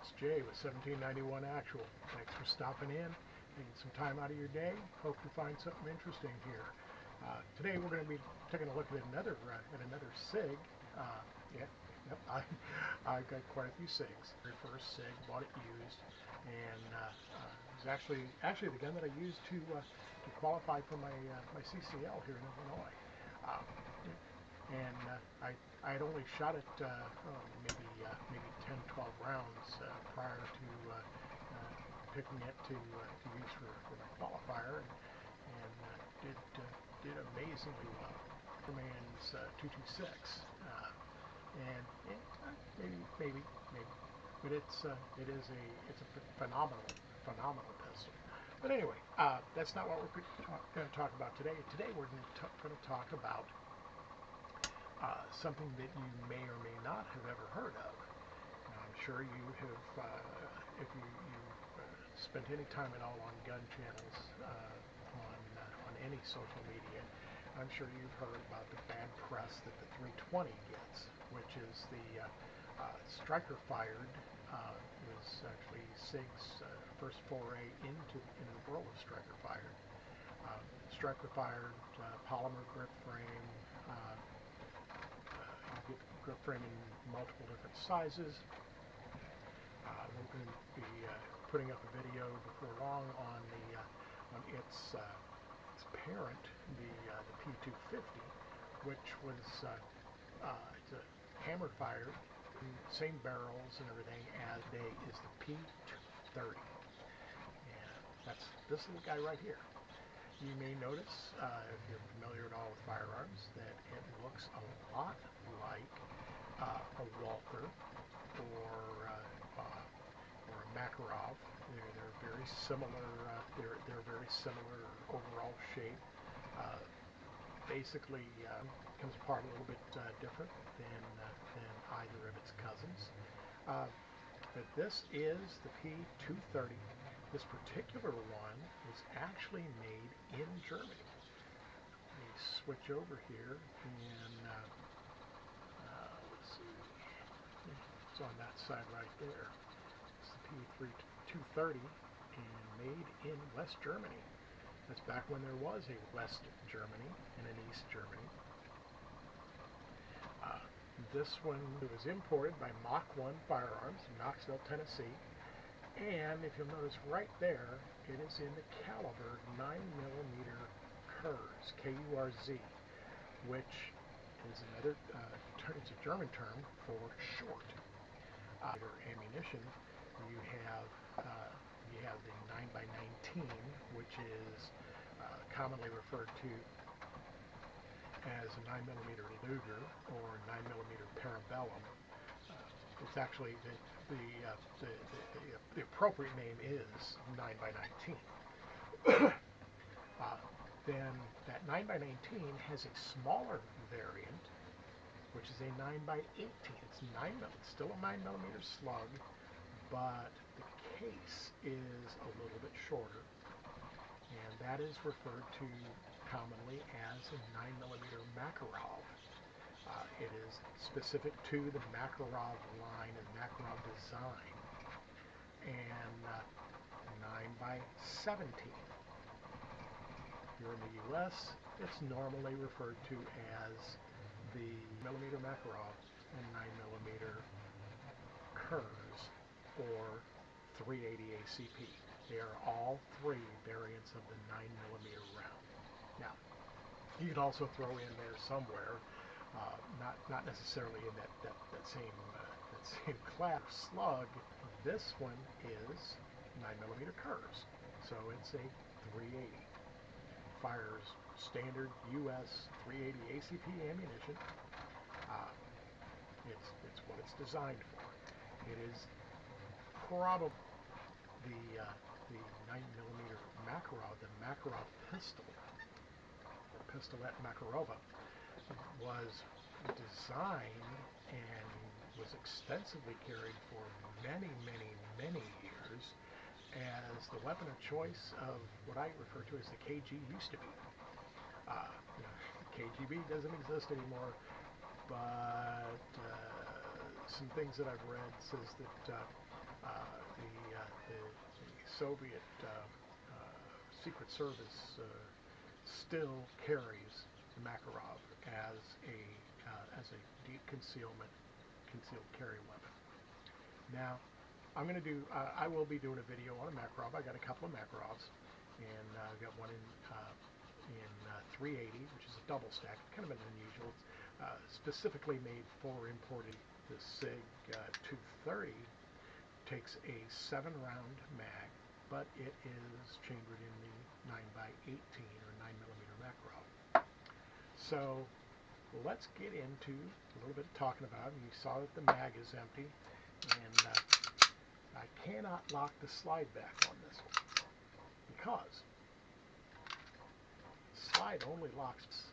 it's Jay with 1791 Actual. Thanks for stopping in, taking some time out of your day. Hope you find something interesting here. Today we're going to be taking a look at another SIG. Yeah, yep, I've got quite a few SIGs. Very first SIG, bought it used, and it was actually the gun that I used to qualify for my CCL here in Illinois. I had only shot it maybe 10, 12 rounds prior to picking it to use for my qualifier, and did amazingly well. Man's 226, and maybe, but it's a phenomenal pistol. But anyway, that's not what we're going to talk about today. Today we're going to talk about something that you may or may not have ever heard of. Now, I'm sure you have, if you spent any time at all on gun channels, on any social media, I'm sure you've heard about the bad press that the 320 gets, which is the striker fired. Was actually SIG's first foray into the world of striker fired. Striker fired polymer grip frame. You get grip frame in multiple different sizes. We're going to be putting up a video before long on its parent, the P250, which was it's a hammer fired, same barrels and everything as today is the P230, and that's this little guy right here. You may notice, if you're familiar at all with firearms, that it looks a lot like a Walther or a Makarov. They're very similar. They're very similar overall shape. Basically, comes apart a little bit different than either of its cousins. But this is the P230. This particular one was actually made in Germany. Let me switch over here and let's see. It's on that side right there. It's the P230 and made in West Germany. That's back when there was a West Germany and an East Germany. This one was imported by Mach 1 Firearms in Knoxville, Tennessee. And if you'll notice right there, it is in the caliber 9mm Kurz, K-U-R-Z, which is another, it's a German term for short. Ammunition, you have the 9x19, which is commonly referred to as a 9mm Luger or 9mm Parabellum. It's actually the appropriate name is 9x19. Then that 9x19 has a smaller variant, which is a 9x18. It's 9mm. It's still a 9mm slug, but the case is a little bit shorter, and that is referred to commonly as a 9mm Makarov. It is specific to the Makarov line and Makarov design, and 9x17. Here in the U.S., it's normally referred to as the mm Makarov and 9mm Kurz or 380 ACP. They are all three variants of the 9mm round. Now, you can also throw in there somewhere, not necessarily in that same class slug. This one is 9mm Kurz, so it's a 380. Fires standard U.S. 380 ACP ammunition. It's what it's designed for. It is probably the 9mm Makarov, the Makarov pistol, or Pistolette Makarova, was designed and was extensively carried for many years as the weapon of choice of what I refer to as the KG used to be. KGB doesn't exist anymore, but some things that I've read says that The Soviet Secret Service still carries the Makarov as a deep concealed carry weapon. Now, I will be doing a video on a Makarov. I got a couple of Makarovs, and I've got one in 380, which is a double stack, kind of an unusual. It's specifically made for imported. The SIG 230 takes a 7-round mag, but it is chambered in the 9x18 or 9mm Makarov. So let's get into a little bit of talking about it. You saw that the mag is empty, and I cannot lock the slide back on this one because the slide only locks.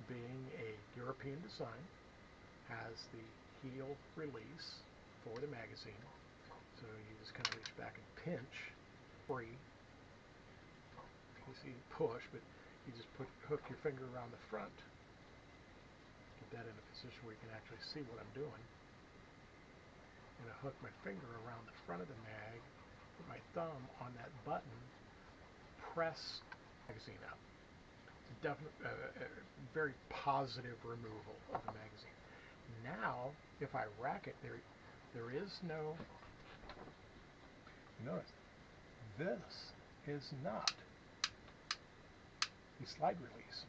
Being a European design, has the heel release for the magazine, so you just kind of reach back and pinch. Free. You see push, but you just hook your finger around the front. Get that in a position where you can actually see what I'm doing. And I hook my finger around the front of the mag, put my thumb on that button, press the magazine up. It's a definite, very positive removal of the magazine. Now, if I rack it, there is no. Notice, this is not a slide release.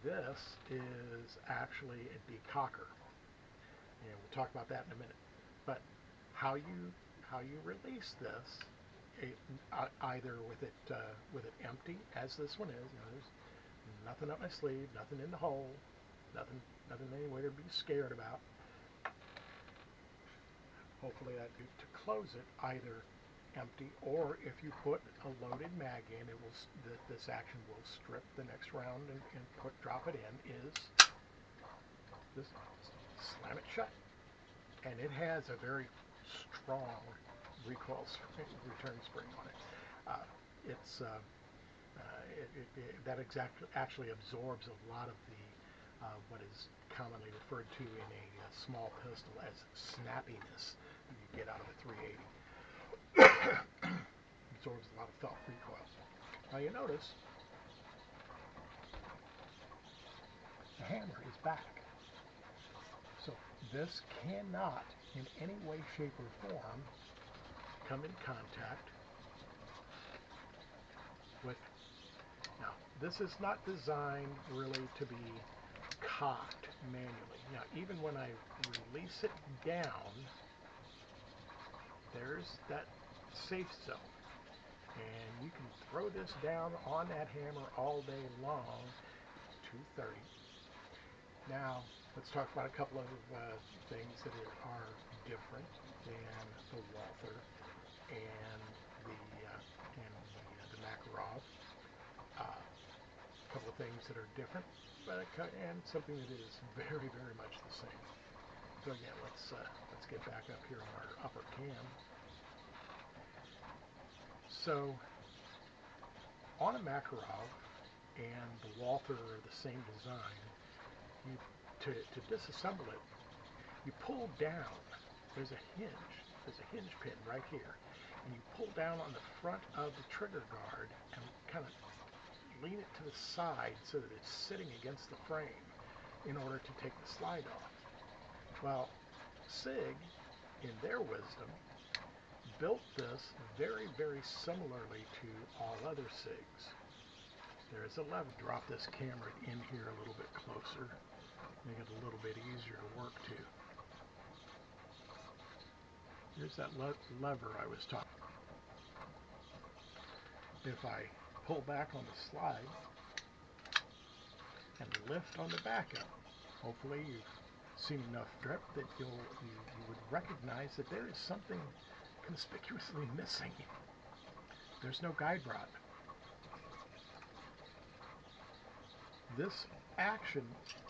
This is actually a decocker. And we'll talk about that in a minute. But how you release this, either with it empty, as this one is. You know, there's nothing up my sleeve, nothing in the hole, nothing anywhere to be scared about. Hopefully that to close it, either empty, or if you put a loaded mag in, this action will strip the next round and drop it in. Is just slam it shut, and it has a very strong recoil return spring on it. That actually absorbs a lot of the what is commonly referred to in a small pistol as snappiness that you get out of a 380. Absorbs a lot of felt recoil. Now you notice the hammer is back. So this cannot in any way, shape, or form come in contact with. Now, this is not designed really to be cocked manually. Now, even when I release it down, there's that safe zone. And you can throw this down on that hammer all day long, 230. Now, let's talk about a couple of things that are different than the Walther and the Makarov. A couple of things that are different, and something that is very, very much the same. So again, let's get back up here on our upper cam. So on a Makarov and the Walther are the same design. To disassemble it, you pull down. There's a hinge pin right here, and you pull down on the front of the trigger guard and kind of lean it to the side so that it's sitting against the frame in order to take the slide off. Well, SIG, in their wisdom, built this very, very similarly to all other SIGs. There's a lever. Drop this camera in here a little bit closer, make it a little bit easier to work to. Here's that lever I was talking about. If I pull back on the slide and lift on the back up, hopefully you've seen enough grip that you would recognize that there is something conspicuously missing. There's no guide rod. This action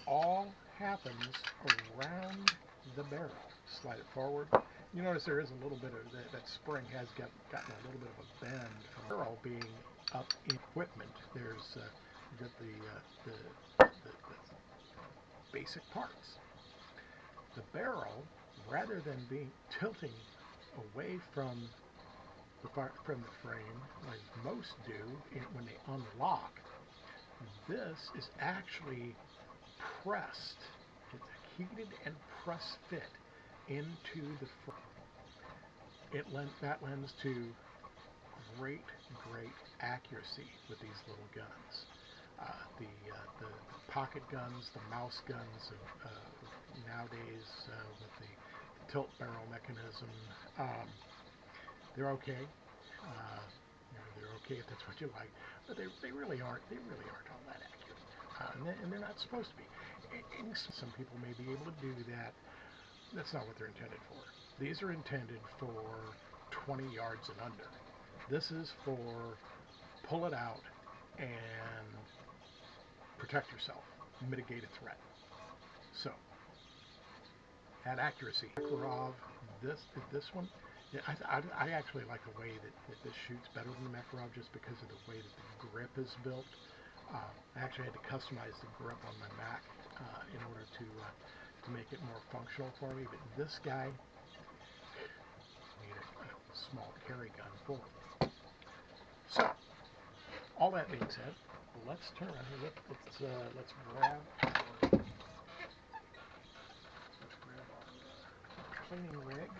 all happens around the barrel. Slide it forward. You notice there is a little bit of that spring has gotten a little bit of a bend from the barrel being up in equipment. There's you've got the basic parts. The barrel rather than being tilting away from from the frame like most do when they unlock, this is actually pressed. It's a heated and press fit into the frame. That lends to great accuracy with these little guns. The pocket guns, the mouse guns of nowadays with the tilt barrel mechanism, they're okay. They're okay if that's what you like, but they really aren't. They really aren't all that accurate, and they're not supposed to be. And some people may be able to do that. That's not what they're intended for. These are intended for 20 yards and under. This is for pull it out and protect yourself, mitigate a threat. So, at accuracy, Makarov, this one, yeah, I actually like the way that this shoots better than the Makarov just because of the way that the grip is built. I actually had to customize the grip on my Mac in order to make it more functional for me. But this guy, need a small carry gun for him. So, all that being said, let's turn around here. Let's grab our cleaning rig.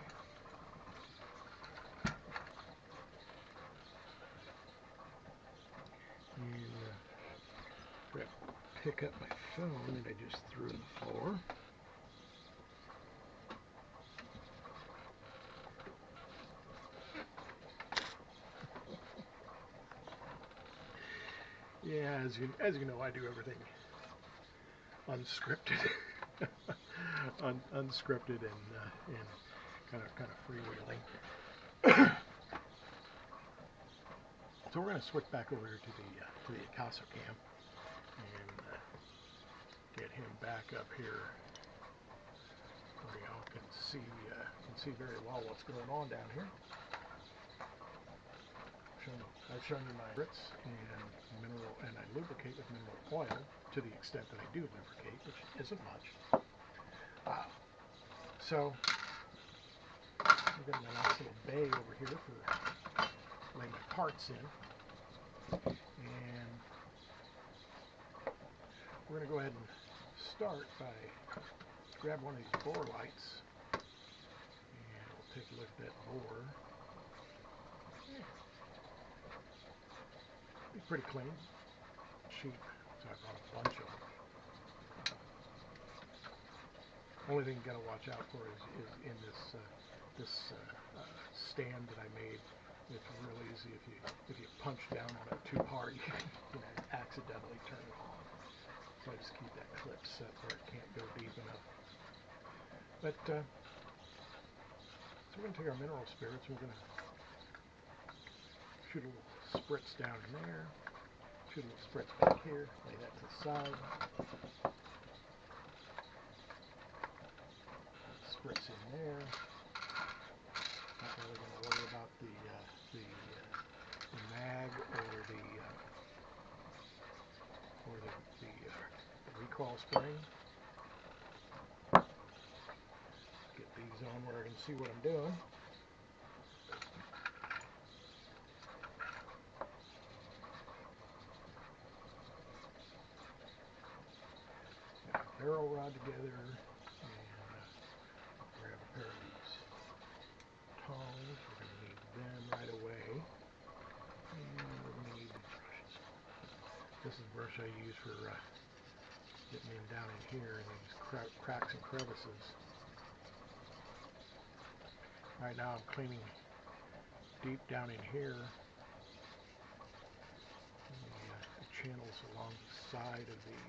And I'm going to pick up my phone that I just threw on the floor. Yeah, as you know, I do everything unscripted, unscripted and kind of freewheeling. So we're going to switch back over here to the Akaso cam and get him back up here where y'all can see very well what's going on down here. I've shown you my grits and I lubricate with mineral oil to the extent that I do lubricate, which isn't much. So I've got my nice little bay over here for laying my parts in, and we're going to go ahead and start by grab one of these bore lights, and we'll take a look at that bore. Be pretty clean, cheap, so I brought a bunch of them. Only thing you got to watch out for is in this stand that I made. It's real easy if you punch down on it too hard, you can accidentally turn it on. So I just keep that clip set where it can't go deep enough. But so we're going to take our mineral spirits and we're going to shoot a little spritz down in there, shoot a little spritz back here, lay that to the side. Spritz in there. Not really going to worry about the mag or the recoil spring. Get these on where I can see what I'm doing. Got a barrel rod together, and grab a pair of these tongs. We're going to need them right away. And we're going to need brushes. This is the brush I use for getting in down in here in these cracks and crevices. Right now I'm cleaning deep down in here the channels along the side of the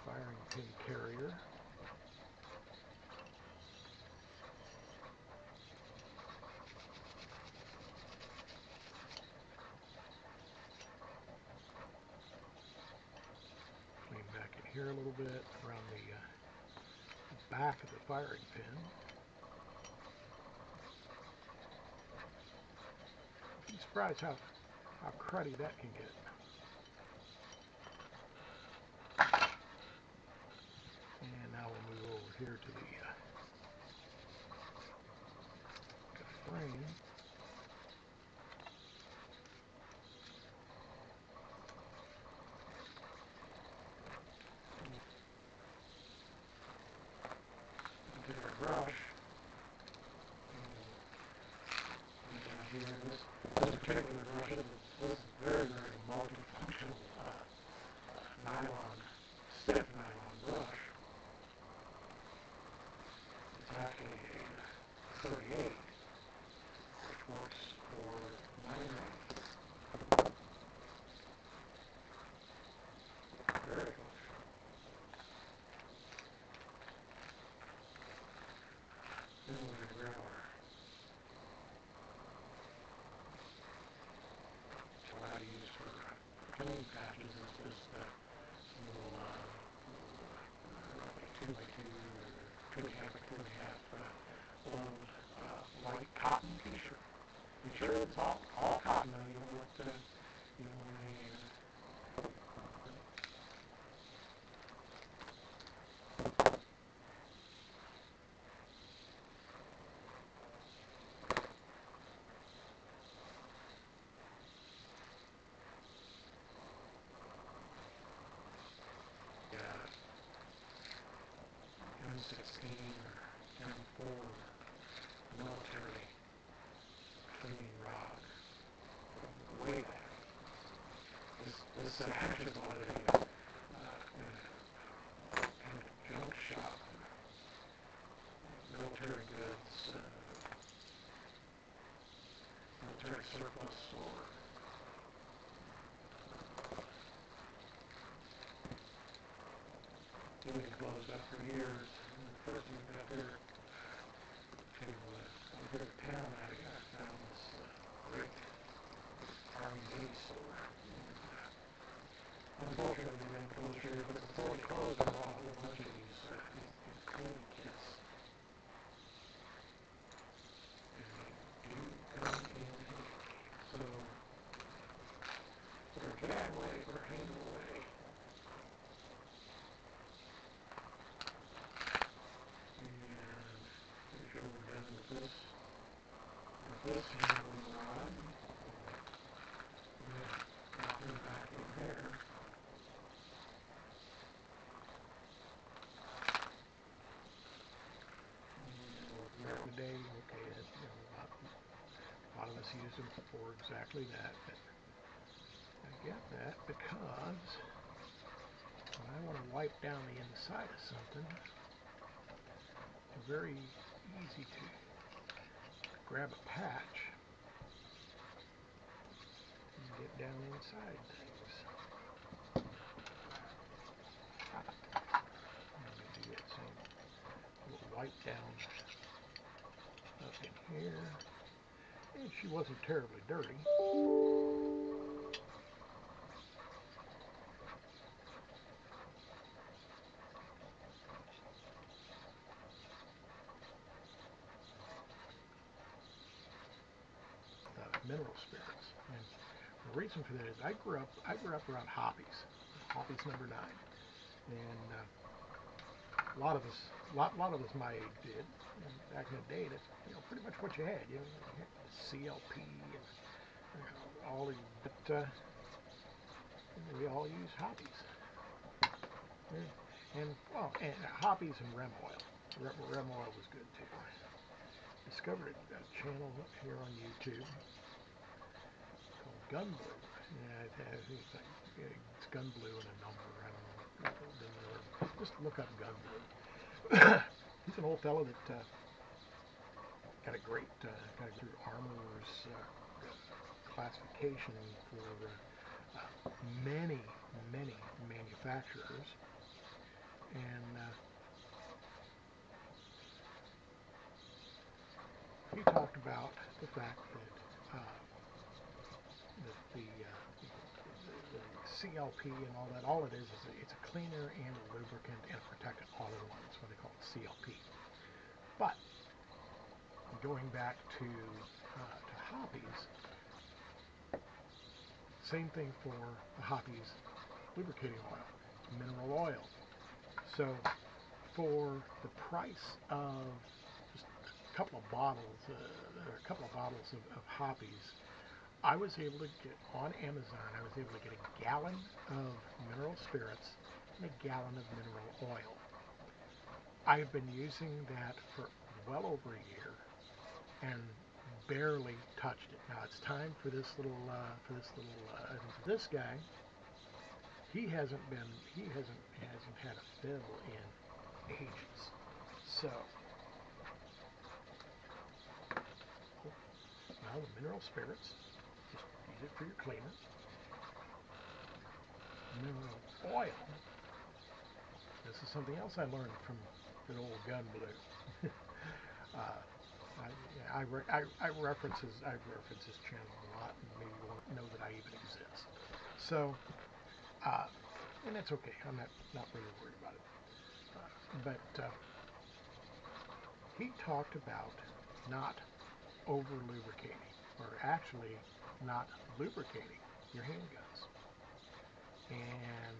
firing pin carrier. Clean back in here a little bit around the back of the firing pin. You'd be surprised how cruddy that can get. And now we'll move over here to the brush. And here, this particular brush, this is very, very multifunctional nylon, stiff nylon brush. It's actually a 38, which works for laminating. Very good. Then we're going to grab our what I use for cleaning patches is just some little roughly 2 by 2 or 2.5 by 2.5 old white cotton t-shirt. Be sure it's all cotton though. You don't want any M16 or M4 military cleaning rod way back. This actually bought it in a junk shop, military goods, military surplus store. It was closed up for years. The first moved out there to a bit of town out here, I found this great Army Navy store. Unfortunately, they've been closed here, but before they closed, I bought a whole bunch of these cleaning kits. And they do come in handy. So, put our gag away, put our handle away. This handling rod, drop them back in there. And today, okay, a lot of us use them for exactly that, but I get that because when I want to wipe down the inside of something, it's very easy to grab a patch and get down inside things. Let me do that same little wipe down up in here. And she wasn't terribly dirty. Mineral spirits, and the reason for that is I grew up around Hoppies number 9, and a lot of us my age did. And back in the day, that's pretty much what you had. You had the CLP and all of but we all use Hoppies, and Hoppies and Rem oil. Rem oil was good too. Discovered a channel here on YouTube called Gun Blue. Yeah, I think it's Gun Blue and a number. I don't know. Just look up Gun Blue. He's an old fellow that got a great through Armor's classification for many manufacturers, and he talked about the fact that the CLP and all it is it's a cleaner and a lubricant and a protectant all in one. That's why they call it CLP. But going back to Hoppies, same thing for the Hoppies lubricating oil, mineral oil. So for the price of just a couple of bottles of Hoppies, I was able to get on Amazon. I was able to get a gallon of mineral spirits and a gallon of mineral oil. I've been using that for well over a year and barely touched it. Now it's time for this little, and for this guy, he hasn't had a fill in ages. So, now the mineral spirits, just use it for your cleaner. Mineral oil. This is something else I learned from good old Gun Blue. I reference his channel a lot, and maybe you won't know that I even exist. So, and it's okay. I'm not really worried about it. But he talked about not over lubricating, or actually not lubricating your handguns. And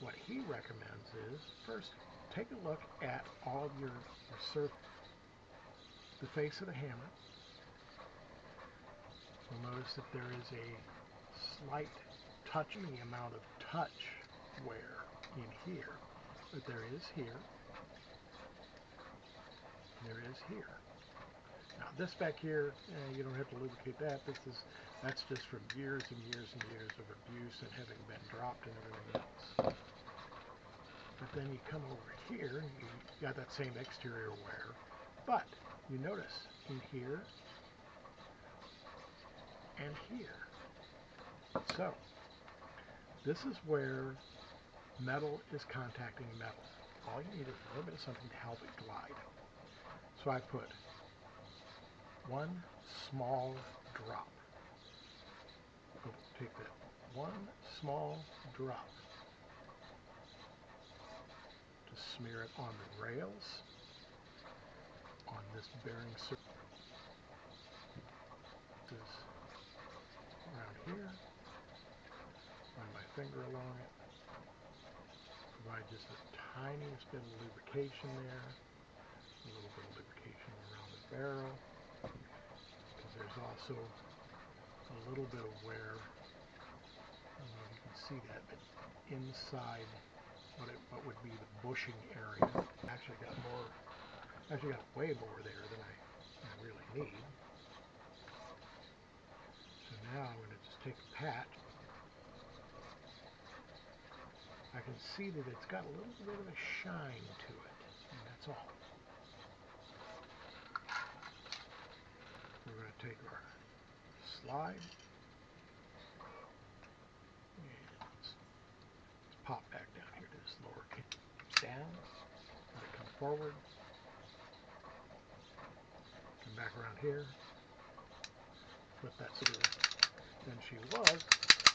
what he recommends is, first, take a look at all of your surface, the face of the hammer. You'll notice that there is a slight touch, the amount of touch wear in here, but there is here, there is here. Now this back here, you don't have to lubricate that. That's just from years and years and years of abuse and having been dropped and everything else. But then you come over here, and you got that same exterior wear, but you notice in here and here. So this is where metal is contacting metal. All you need is a little bit of something to help it glide. So I put one small drop. Take that one small drop to smear it on the rails, on this bearing surface around here, run my finger along it, provide just the tiniest bit of lubrication there, a little bit of lubrication around the barrel, because there's also a little bit of wear. I don't know if you can see that, but inside what would be the bushing area, actually got way more there than I really need. So now I'm going to just take a pat. I can see that it's got a little bit of a shine to it, and that's all. We're going to take our slide and let's pop back down here to this lower down, let it come forward, come back around here, flip that smoother than she was,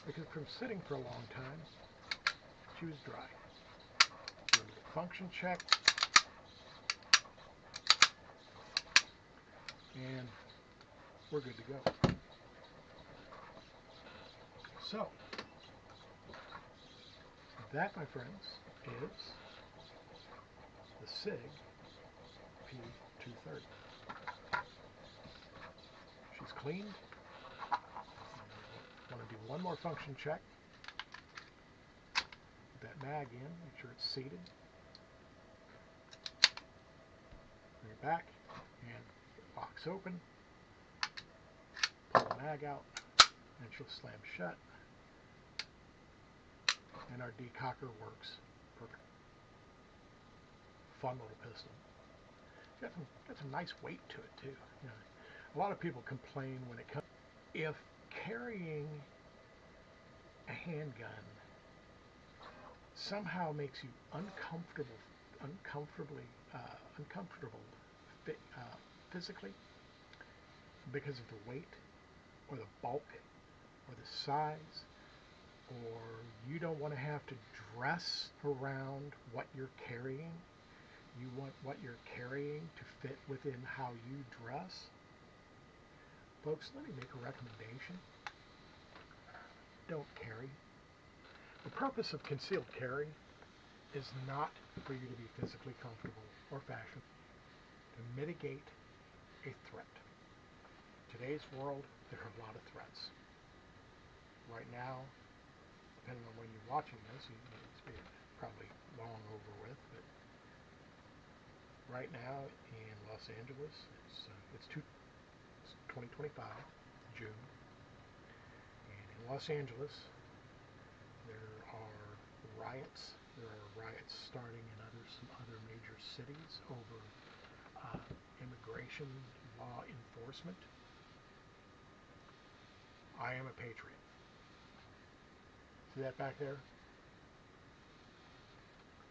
because from sitting for a long time, she was dry. Do a little function check, and we're good to go. So, that, my friends, is the SIG P230. She's cleaned. I want to do one more function check. Put that mag in, make sure it's seated. Bring it back, and box open. Pull the mag out, and she'll slam shut. And our decocker works perfect. Fun little pistol. Got some nice weight to it too. You know, a lot of people complain when it comes, if carrying a handgun somehow makes you uncomfortable physically because of the weight or the bulk or the size, or you don't want to have to dress around what you're carrying, you want what you're carrying to fit within how you dress, folks, let me make a recommendation. Don't carry. The purpose of concealed carry is not for you to be physically comfortable or fashionable, to mitigate a threat. In today's world, there are a lot of threats. Right now, depending on when you're watching this, it's probably long over with, but right now in Los Angeles. It's 2025, June, and in Los Angeles there are riots. There are riots starting in some other major cities over immigration law enforcement. I am a patriot. See that back there?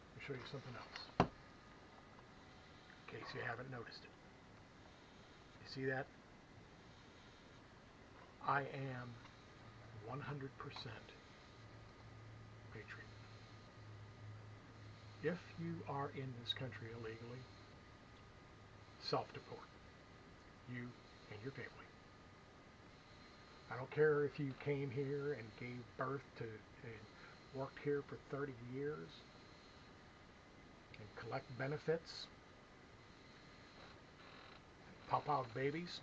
Let me show you something else, in case you haven't noticed it. You see that? I am 100% patriot. If you are in this country illegally, self-deport. You and your family. I don't care if you came here and gave birth to and worked here for 30 years and collect benefits, pop out babies.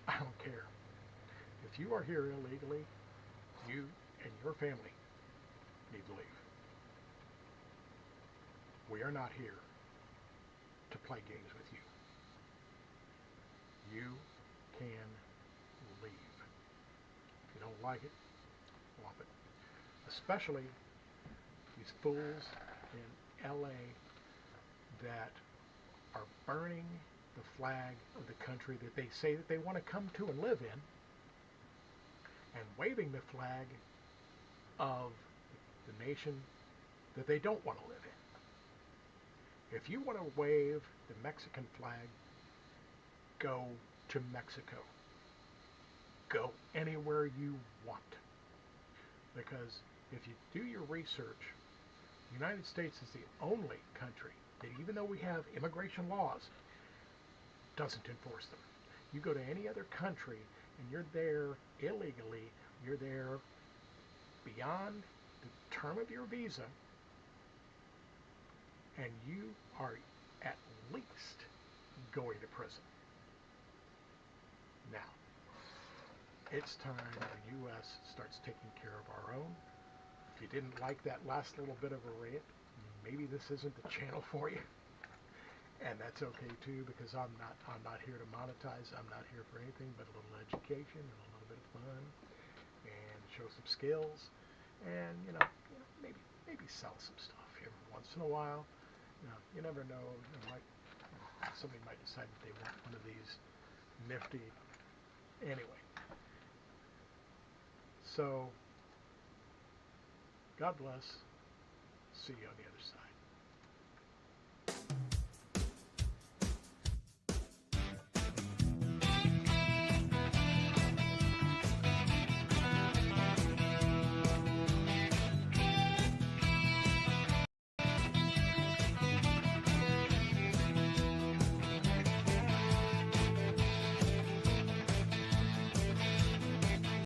I don't care. If you are here illegally, you and your family need to leave. We are not here to play games with you. You can leave. If you don't like it, off it. Especially these fools in LA that are burning the flag of the country that they say that they want to come to and live in, and waving the flag of the nation that they don't want to live in. If you want to wave the Mexican flag, go to Mexico. Go anywhere you want. Because if you do your research, the United States is the only country that, even though we have immigration laws, doesn't enforce them. You go to any other country and you're there illegally, you're there beyond the term of your visa, and you are at least going to prison. Now, it's time the U.S. starts taking care of our own. If you didn't like that last little bit of a rant, maybe this isn't the channel for you. And that's okay too, because I'm not here to monetize. I'm not here for anything but a little education and a little bit of fun, and show some skills, and maybe sell some stuff every once in a while. You never know. Somebody might decide that they want one of these nifty. Anyway, so God bless. See you on the other side.